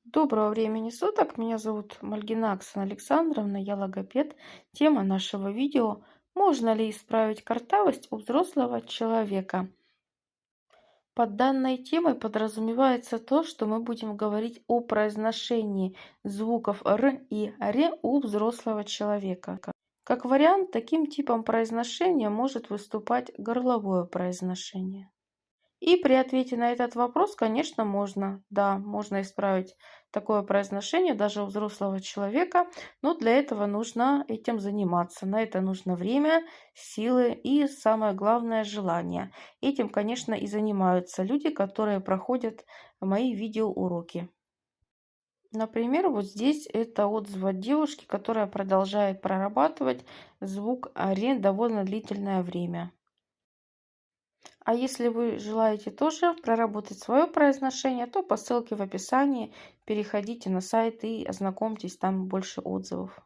Доброго времени суток, меня зовут Мальгина Оксана Александровна, я логопед. Тема нашего видео — можно ли исправить картавость у взрослого человека? Под данной темой подразумевается то, что мы будем говорить о произношении звуков «р» и «ре» у взрослого человека. Как вариант, таким типом произношения может выступать горловое произношение. И при ответе на этот вопрос, конечно, можно. Да, можно исправить такое произношение даже у взрослого человека, но для этого нужно этим заниматься. На это нужно время, силы и, самое главное, желание. Этим, конечно, и занимаются люди, которые проходят мои видеоуроки. Например, вот здесь это отзыв от девушки, которая продолжает прорабатывать звук «ре» довольно длительное время. А если вы желаете тоже проработать свое произношение, то по ссылке в описании переходите на сайт и ознакомьтесь, там больше отзывов.